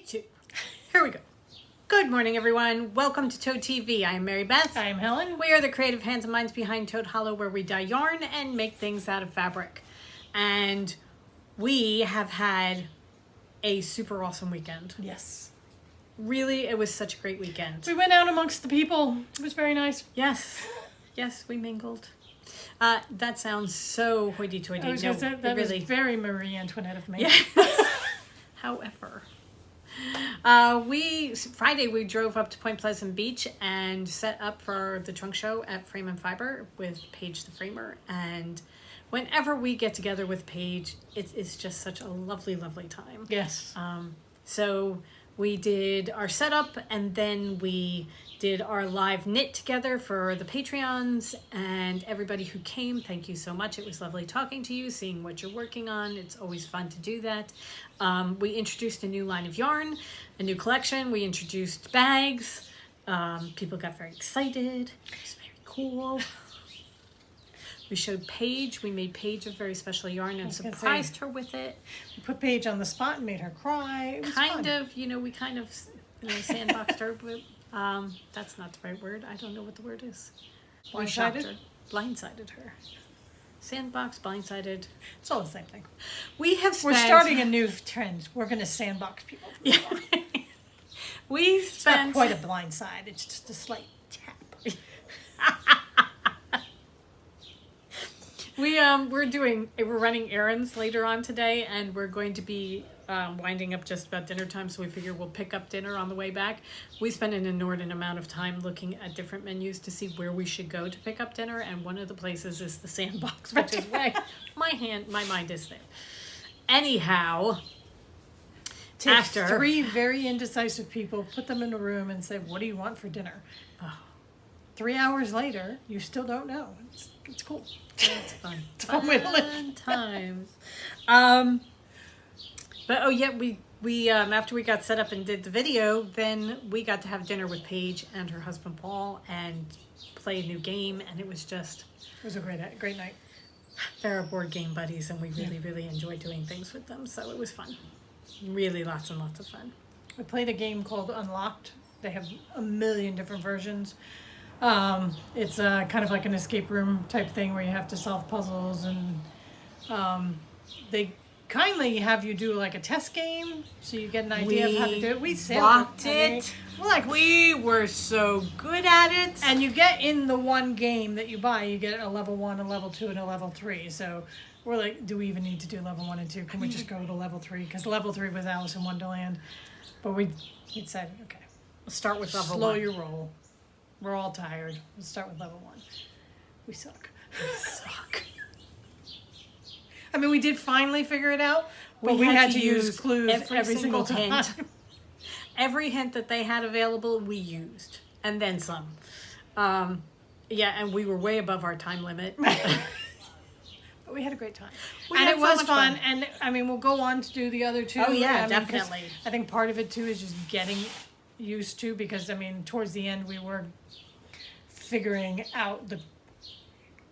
Take two. Here we go. Good morning, everyone. Welcome to Toad TV. I am Mary Beth. I am Helen. We are the creative hands and minds behind Toad Hollow, where we dye yarn and make things out of fabric. And we have had a super awesome weekend. Yes. Really, it was such a great weekend. We went out amongst the people. It was very nice. Yes. Yes, we mingled. That sounds so hoity-toity. I was going to say, that really was very Marie Antoinette of me. Yes. However, Friday we drove up to Point Pleasant Beach and set up for the trunk show at Frame and Fiber with Paige the Framer. And whenever we get together with Paige, it's just such a lovely, lovely time. Yes. So we did our setup, and then we did our live knit together for the Patreons and everybody who came. Thank you so much. It was lovely talking to you, seeing what you're working on. It's always fun to do that. We introduced a new line of yarn, a new collection. We introduced bags. People got very excited. It was very cool. We showed Paige. We made Paige a very special yarn and surprised her with it. We put Paige on the spot and made her cry. It was fun. We kind of sandboxed her, but that's not the right word. I don't know what the word is. Blindsided? Blindsided her. Sandbox, blindsided. It's all the same thing. We're starting a new trend. We're going to sandbox people. Yeah. It's not quite a blind side. It's just a slight tap. We're running errands later on today, and we're going to be winding up just about dinner time, so we figure we'll pick up dinner on the way back. We spend an inordinate amount of time looking at different menus to see where we should go to pick up dinner, and one of the places is the Sandbox, which is why my mind is there. Anyhow, Take three very indecisive people, put them in a room, and say, "What do you want for dinner?" Oh. 3 hours later, you still don't know. It's cool. It's fun. It's a fun way to live. Times. But we after we got set up and did the video, then we got to have dinner with Paige and her husband Paul and play a new game, and it was a great night. They're our board game buddies, and we really enjoy doing things with them, so it was fun. Really lots and lots of fun. We played a game called Unlocked. They have a million different versions. It's kind of like an escape room type thing where you have to solve puzzles, and they kindly have you do like a test game so you get an idea of how to do it. We rocked it. We were so good at it. And you get in the one game that you buy, you get a level 1, a level 2, and a level 3. So we're like, do we even need to do level 1 and 2? Can we just go to level 3? Because level 3 was Alice in Wonderland. But we said, okay, we'll start with level 1. Slow your roll. We're all tired. Let's start with level 1. We suck. I mean, we did finally figure it out, but we had to use clues every single time. Hint. Every hint that they had available, we used. And then some. And we were way above our time limit. But we had a great time. And it was fun. And, I mean, we'll go on to do the other two. Oh, yeah, definitely. I think part of it, too, is just getting used to, because, I mean, towards the end, we were figuring out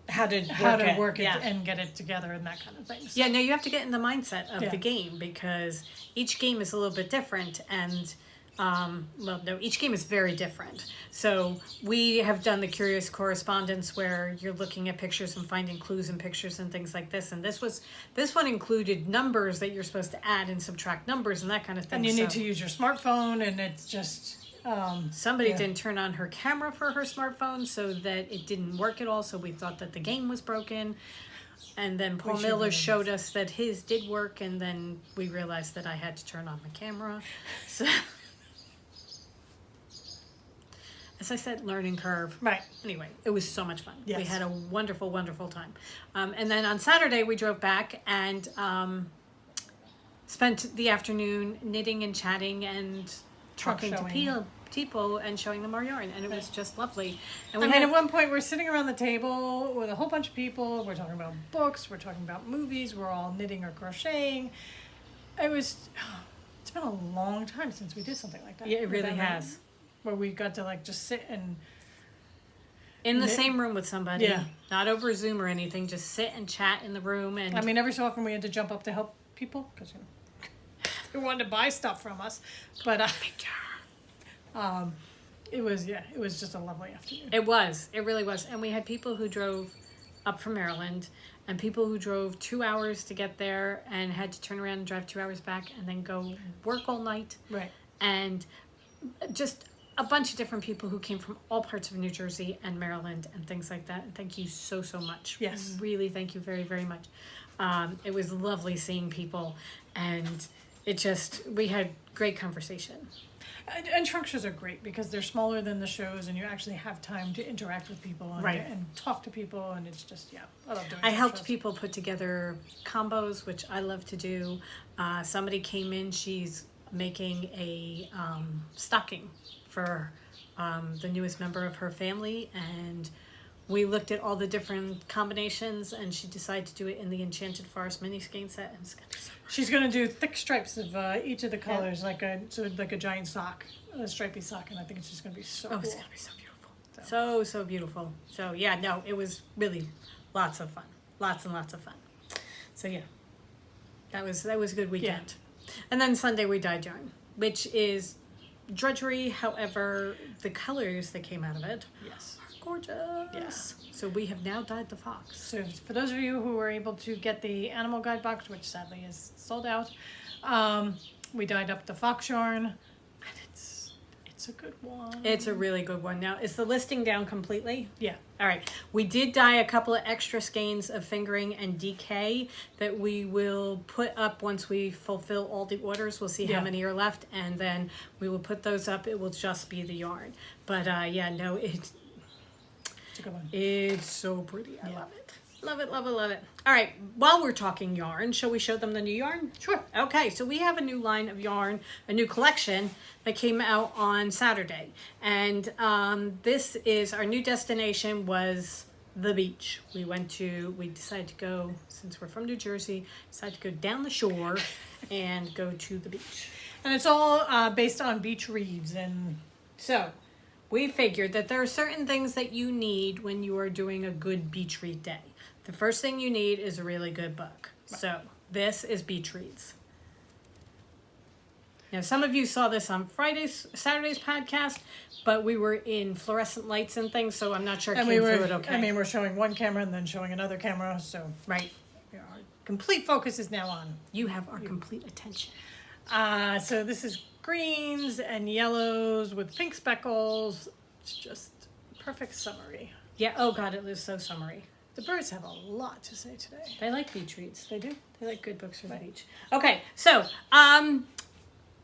how to work it and get it together and that kind of thing. So. Yeah, no, you have to get in the mindset of the game, because each game is a little bit different, and each game is very different. So we have done the curious correspondence where you're looking at pictures and finding clues in pictures and things like this, and this one included numbers that you're supposed to add and subtract numbers and that kind of thing. And you need to use your smartphone, and it's just somebody didn't turn on her camera for her smartphone, so that it didn't work at all, so we thought that the game was broken. And then Paul Miller showed us that his did work, and then we realized that I had to turn on the camera. So, as I said, learning curve. Right. Anyway, it was so much fun. Yes. We had a wonderful, wonderful time. And then on Saturday, we drove back and spent the afternoon knitting and chatting and talking to people and showing them our yarn, and it was just lovely. And at one point we're sitting around the table with a whole bunch of people. We're talking about books. We're talking about movies. We're all knitting or crocheting. It's been a long time since we did something like that. Yeah, it really has. Where we got to like just sit and in the same room with somebody, not over Zoom or anything. Just sit and chat in the room. And I mean, every so often we had to jump up to help people because they wanted to buy stuff from us. But it was just a lovely afternoon. It really was. And we had people who drove up from Maryland and people who drove 2 hours to get there and had to turn around and drive 2 hours back and then go work all night. Right. And just a bunch of different people who came from all parts of New Jersey and Maryland and things like that. And thank you so much. Yes. Really, thank you very, very much. It was lovely seeing people, and we had great conversation. And trunk shows are great because they're smaller than the shows, and you actually have time to interact with people and, Right. and talk to people, and it's just, I love doing I trunk helped shows. people put together combos, which I love to do. Somebody came in, she's making a stocking for the newest member of her family, and we looked at all the different combinations, and she decided to do it in the Enchanted Forest mini skein set, and it's gonna be so She's gonna do thick stripes of each of the colors, like a giant sock, a stripy sock, and I think it's just gonna be so cool. It's gonna be so beautiful. So beautiful. So yeah, no, it was really lots of fun. Lots and lots of fun. So yeah. That was a good weekend. And then Sunday we dyed yarn, which is drudgery, however, the colors that came out of it Yes. are gorgeous. Yes. So we have now dyed the fox. So for those of you who were able to get the animal guide box, which sadly is sold out, we dyed up the fox yarn, and it's a good one. It's a really good one. Now, is the listing down completely? Yeah. All right. We did dye a couple of extra skeins of fingering and DK that we will put up once we fulfill all the orders. We'll see how many are left, and then we will put those up. It will just be the yarn. But it's It's a good one. It's so pretty. I love it. Love it, love it, love it. All right, while we're talking yarn, shall we show them the new yarn? Sure. Okay, so we have a new line of yarn, a new collection that came out on Saturday. And this is our new destination was the beach. We decided to go, since we're from New Jersey, decided to go down the shore and go to the beach. And it's all based on beach reads, and So we figured that there are certain things that you need when you are doing a good beach read day. The first thing you need is a really good book. So this is Beach Reads. Now, some of you saw this on Saturday's podcast, but we were in fluorescent lights and things, so I'm not sure it came through it okay. I mean, we're showing one camera and then showing another camera, so Right. our complete focus is now on. You have our complete attention. So this is greens and yellows with pink speckles. It's just perfect summary. Yeah, oh God, it was so summery. The birds have a lot to say today. They like beach reads. They do. They like good books for the beach. Okay, so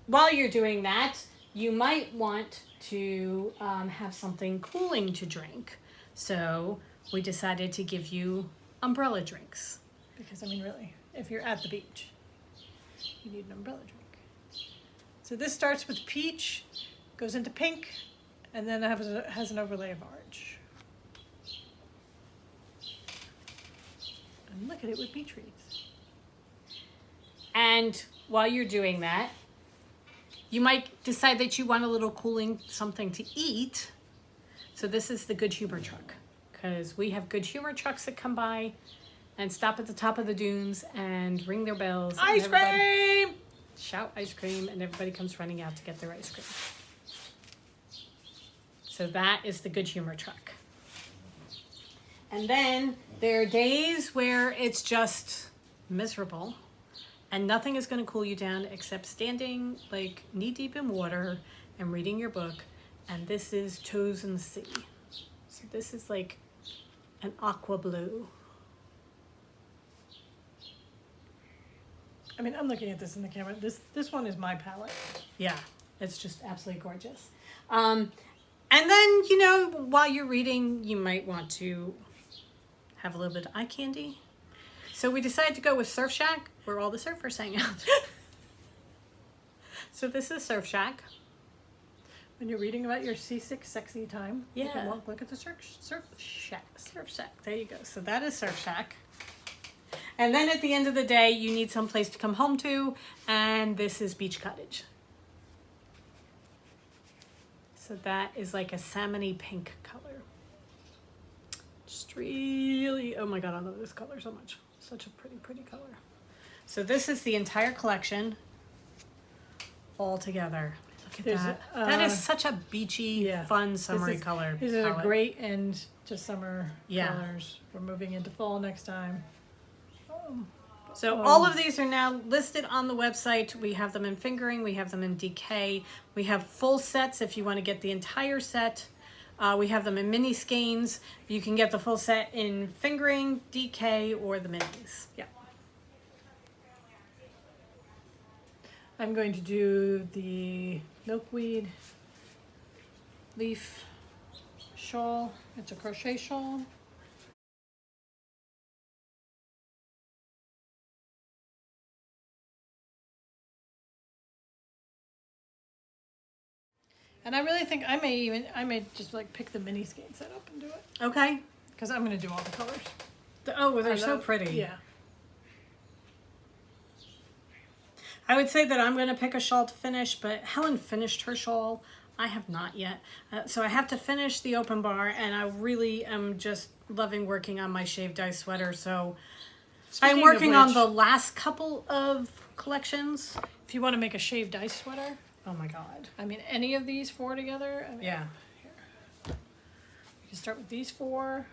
while you're doing that, you might want to have something cooling to drink. So we decided to give you umbrella drinks. Because, I mean, really, if you're at the beach, you need an umbrella drink. So this starts with peach, goes into pink, and then it has an overlay of orange. And look at it with beach reads. And while you're doing that, you might decide that you want a little cooling something to eat. So this is the Good Humor truck, because we have Good Humor trucks that come by and stop at the top of the dunes and ring their bells. Ice cream! Shout ice cream, and everybody comes running out to get their ice cream. So that is the Good Humor truck. And then there are days where it's just miserable and nothing is going to cool you down except standing like knee deep in water and reading your book. And this is Toes in the Sea. So this is like an aqua blue. I mean, I'm looking at this in the camera. This one is my palette. Yeah, it's just absolutely gorgeous. And then, while you're reading, you might want to have a little bit of eye candy. So we decided to go with Surf Shack, where all the surfers hang out. So this is Surf Shack. When you're reading about your seasick, sexy time, you can Yeah. look at the Surf Shack. Surf Shack, there you go. So that is Surf Shack. And then at the end of the day, you need some place to come home to, and this is Beach Cottage. So that is like a salmony pink color. Just really, oh my God, I love this color so much. Such a pretty, pretty color. So this is the entire collection. all together. Look at There's, that. That is such a beachy, fun, summery color. These are a great end to summer Yeah. colors. We're moving into fall next time. So all of these are now listed on the website. We have them in fingering. We have them in DK. We have full sets if you want to get the entire set. We have them in mini skeins. You can get the full set in fingering, DK, or the minis. Yeah. I'm going to do the Milkweed leaf shawl. It's a crochet shawl. And I really think I may just like pick the mini skein set up and do it. Okay. Because I'm going to do all the colors. Oh, they're so pretty. Yeah. I would say that I'm going to pick a shawl to finish, but Helen finished her shawl. I have not yet. So I have to finish the open bar, and I really am just loving working on my shaved ice sweater. So I'm working on the last couple of collections. If you want to make a shaved ice sweater, Oh my God. I mean, any of these four together. I mean, Yeah. Here. You can start with these four.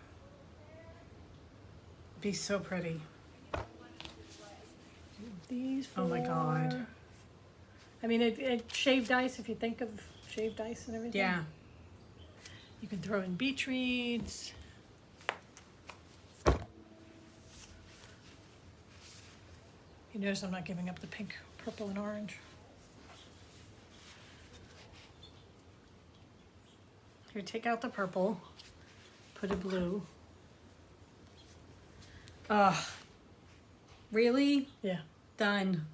Be so pretty. These four. Oh my God. I mean, it shaved ice, if you think of shaved ice and everything. Yeah. You can throw in beach reeds. You notice I'm not giving up the pink, purple, and orange. Here, take out the purple. Put a blue. Ugh. Really? Yeah. Done.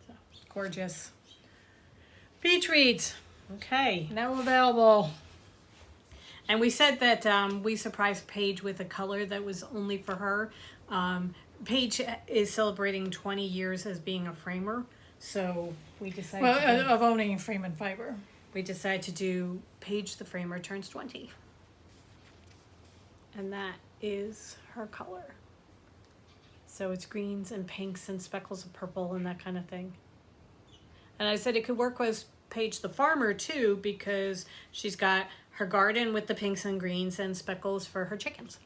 So. Gorgeous. Beach reeds. Okay. Now available. And we said that we surprised Paige with a color that was only for her. Paige is celebrating 20 years as being a framer. So we decided Of owning frame and fiber. we decided to do Paige the Framer turns 20. And that is her color. So it's greens and pinks and speckles of purple and that kind of thing. And I said it could work with Paige the Farmer too, because she's got her garden with the pinks and greens and speckles for her chickens.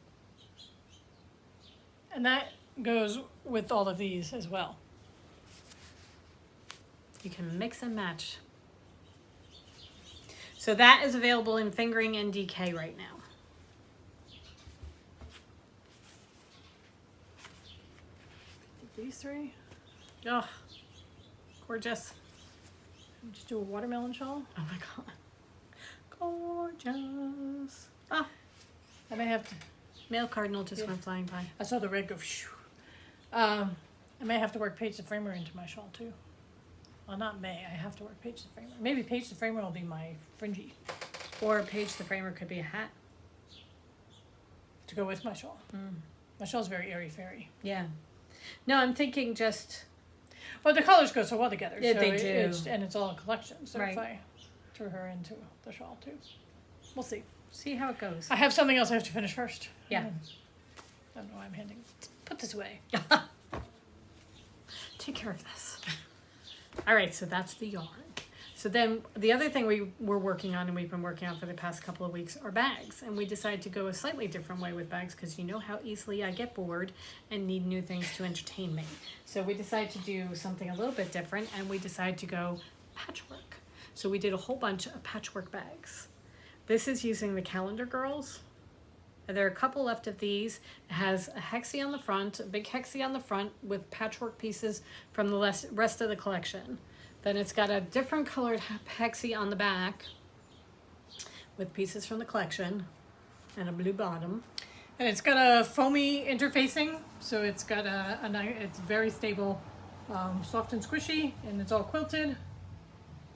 And that goes with all of these as well. You can mix and match. So that is available in fingering and DK right now. These three. Oh, gorgeous. Just do a watermelon shawl. Oh my God. Gorgeous. Oh, I may have to. male cardinal just went flying by. I saw the red go. Shoo. I may have to work Paige the Framer into my shawl too. Well, not may. I have to work Paige the Framer. Maybe Paige the Framer will be my fringy Or Paige the Framer could be a hat. to go with my shawl. My shawl's very airy fairy. Yeah. No, I'm thinking just... But the colors go so well together. Yeah, so they do. And it's all a collection. So Right. if I threw her into the shawl too, we'll see. See how it goes. I have something else I have to finish first. Yeah. I don't know why I'm handing. Put this away. Take care of this. All right, so that's the yarn. So then the other thing we were working on and we've been working on for the past couple of weeks are bags. And we decided to go a slightly different way with bags because you know how easily I get bored and need new things to entertain me. So we decided to do something a little bit different and we decided to go patchwork. So we did a whole bunch of patchwork bags. This is using the Calendar Girls. There are a couple left of these. It has a hexie on the front, a big hexie on the front with patchwork pieces from the rest of the collection. Then it's got a different colored hexie on the back with pieces from the collection and a blue bottom. And it's got a foamy interfacing, so it's got it's very stable, soft and squishy, and it's all quilted.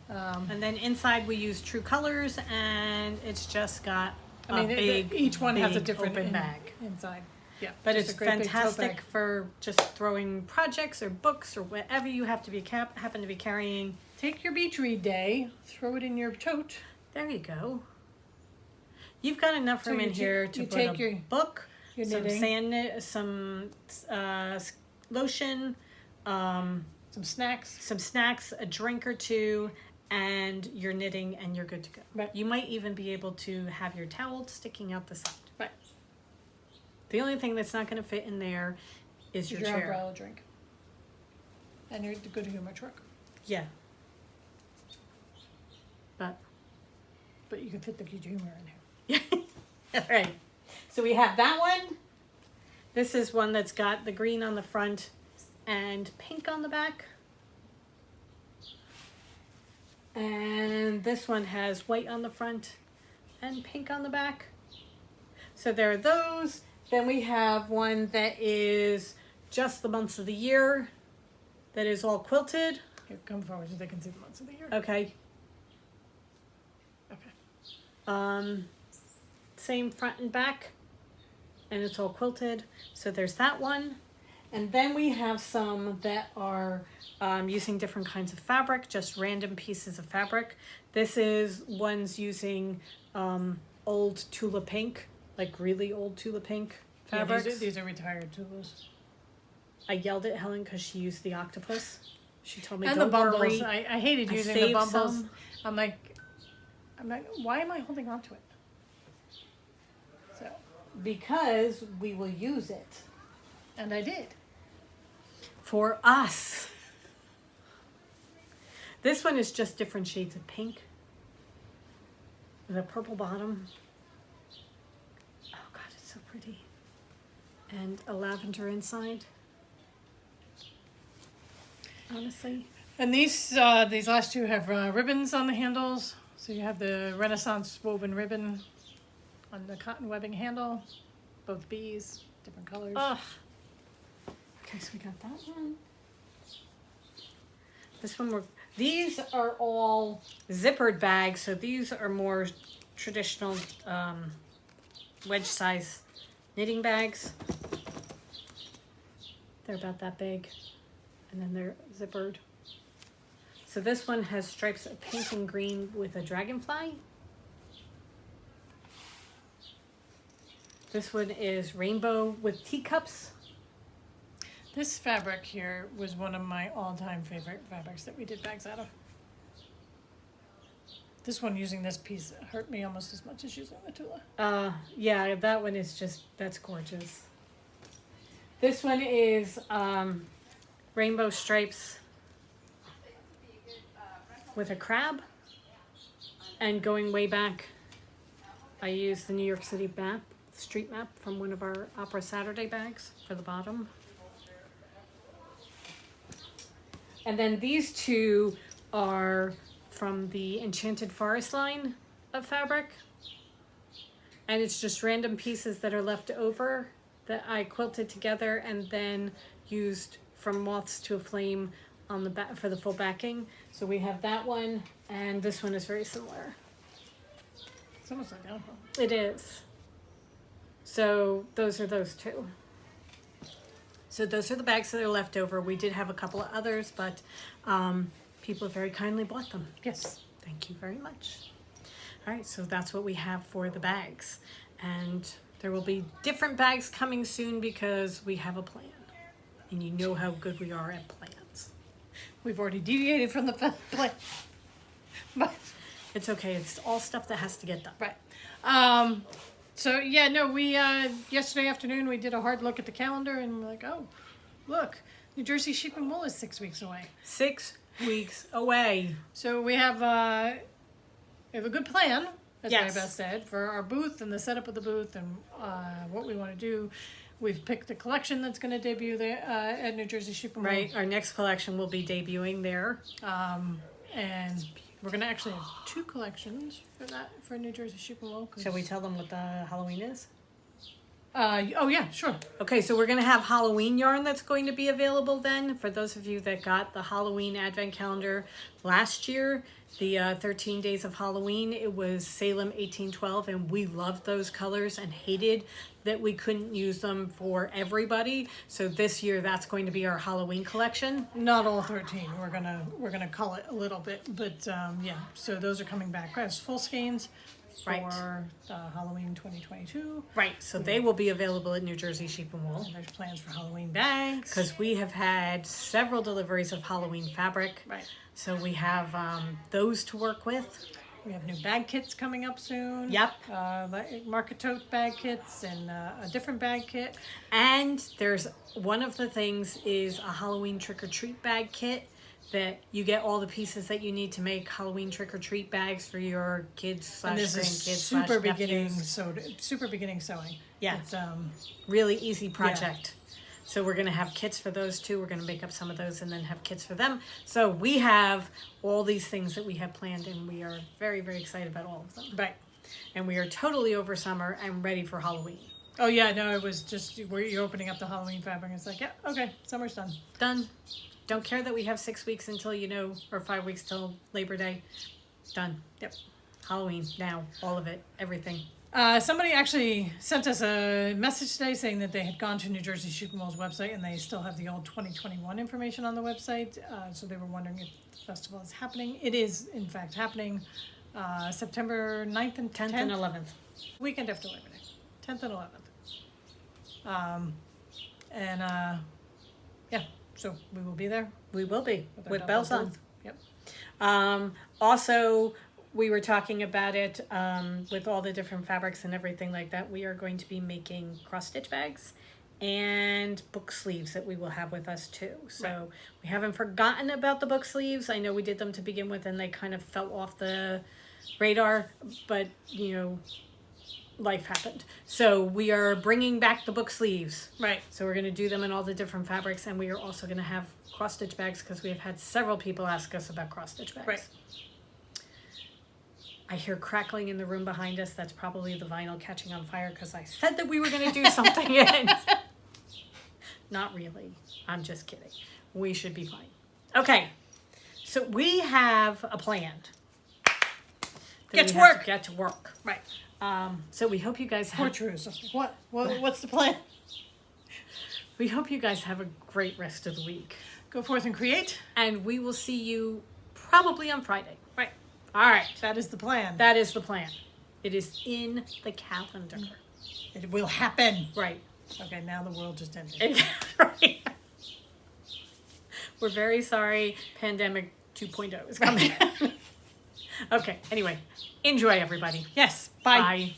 And then inside we use True Colors, and it's just got each one has a different open bag. inside. Yeah, But just it's a great big tote fantastic bag. for just throwing projects or books or whatever you have to be happen to be carrying. Take your beach read day, throw it in your tote. There you go. You've got enough room in here to put a book, your some knitting. some lotion, some snacks, a drink or two, and you're knitting and you're good to go. Right. You might even be able to have your towel sticking out the side. Right. The only thing that's not going to fit in there is your chair. umbrella drink. And your good humor truck. Yeah. But you can fit the good humor in here. all right. So we have that one. This is one that's got the green on the front and pink on the back. And this one has white on the front and pink on the back. So there are those. Then we have one that is just the months of the year, that is all quilted. Here, come forward so they can see the months of the year. Okay. Okay. Same front and back, and it's all quilted. So there's that one. And then we have some that are using different kinds of fabric, just random pieces of fabric. This is ones using old Tula pink, like really old Tula pink fabrics. Yeah, these are retired Tulas. I yelled at Helen because she used the octopus. She told me, And don't the bumbles. worry. I hated I using the saved bumbles. some. I'm like, why am I holding on to it? So, Because we will use it. and I did. For us. This one is just different shades of pink with a purple bottom. Oh God, it's so pretty. And a lavender inside. Honestly. And these last two have ribbons on the handles. So you have the Renaissance woven ribbon on the cotton webbing handle. Both bees, different colors. Ugh. Okay, so we got that one. This one, these are all zippered bags, so these are more traditional wedge size knitting bags. They're about that big, and then they're zippered. So this one has stripes of pink and green with a dragonfly. This one is rainbow with teacups. This fabric here was one of my all-time favorite fabrics that we did bags out of. This one using this piece hurt me almost as much as using the Tula. Yeah, that one is just, that's gorgeous. This one is rainbow stripes with a crab. And going way back, I used the New York City map, street map from one of our Opera Saturday bags for the bottom. And then these two are from the Enchanted Forest line of fabric. And it's just random pieces that are left over that I quilted together and then used from Moths to a Flame on the back for the full backing. So we have that one, and this one is very similar. It's almost identical. It is. So those are those two. So those are the bags that are left over. We did have a couple of others, but people very kindly bought them. Yes. Thank you very much. All right, so that's what we have for the bags. And there will be different bags coming soon because we have a plan. And you know how good we are at plans. We've already deviated from the plan. But It's okay. It's all stuff that has to get done. right. So yeah, no, we yesterday afternoon we did a hard look at the calendar and we're like, oh, look, New Jersey Sheep and Wool is 6 weeks away. 6 weeks away. So we have a good plan, as Yes. Mary Beth said, for our booth and the setup of the booth and what we want to do. We've picked the collection that's going to debut there at New Jersey Sheep and Wool. Right. Our next collection will be debuting there. And we're going to actually have 2 collections for New Jersey Sheep and Wool. Shall we tell them what the Halloween is? Oh yeah, sure. Okay, so we're going to have Halloween yarn that's going to be available then. For those of you that got the Halloween Advent Calendar last year, the 13 Days of Halloween, it was Salem 1812, and we loved those colors and hated that we couldn't use them for everybody. So this year, that's going to be our Halloween collection. Not all 13. We're gonna cull it a little bit, but yeah. So those are coming back as full skeins Right. for Halloween 2022. Right, so they will be available at New Jersey Sheep and Wool. And there's plans for Halloween bags. Because we have had several deliveries of Halloween fabric. Right. So we have those to work with. We have new bag kits coming up soon. Yep. Like market tote bag kits and a different bag kit. And there's one of the things is a Halloween trick-or-treat bag kit that you get all the pieces that you need to make Halloween trick-or-treat bags for your kids And this is /grandkids super beginning sewing. Yeah. It's really easy project. So we're going to have kits for those too. We're going to make up some of those and then have kits for them. So we have all these things that we have planned, and we are very, very excited about all of them. right. And we are totally over summer and ready for Halloween. Oh yeah, no, it was just where you're opening up the Halloween fabric. It's like, yeah, okay, summer's done. Done. Don't care that we have 6 weeks until, or 5 weeks till Labor Day. Done. Yep. Halloween, now, all of it, everything. Somebody actually sent us a message today saying that they had gone to New Jersey Sheep and Wool's website and they still have the old 2021 information on the website. So they were wondering if the festival is happening. It is, in fact, happening September 9th and 10th. 10th and 11th. Weekend after Labor Day. 10th and 11th. Yeah, so we will be there. We will be, our with double bells on. booth. Yep. Also, we were talking about it with all the different fabrics and everything like that. We are going to be making cross-stitch bags and book sleeves that we will have with us too. So Right. we haven't forgotten about the book sleeves. I know we did them to begin with and they kind of fell off the radar, but life happened. So we are bringing back the book sleeves. Right. So we're going to do them in all the different fabrics, and we are also going to have cross-stitch bags because we have had several people ask us about cross-stitch bags. Right. I hear crackling in the room behind us. That's probably the vinyl catching on fire because I said that we were going to do something. And not really. I'm just kidding. We should be fine. Okay. So we have a plan. Get to work. Get to work. Right. So we hope you guys Poor have... Truce. What's the plan? We hope you guys have a great rest of the week. Go forth and create. And we will see you probably on Friday. Right. All right. That is the plan. That is the plan. It is in the calendar. It will happen. Right. Okay, now the world just ended. Right. We're very sorry. Pandemic 2.0 is coming. Okay. Anyway, enjoy everybody. Yes. Bye. Bye.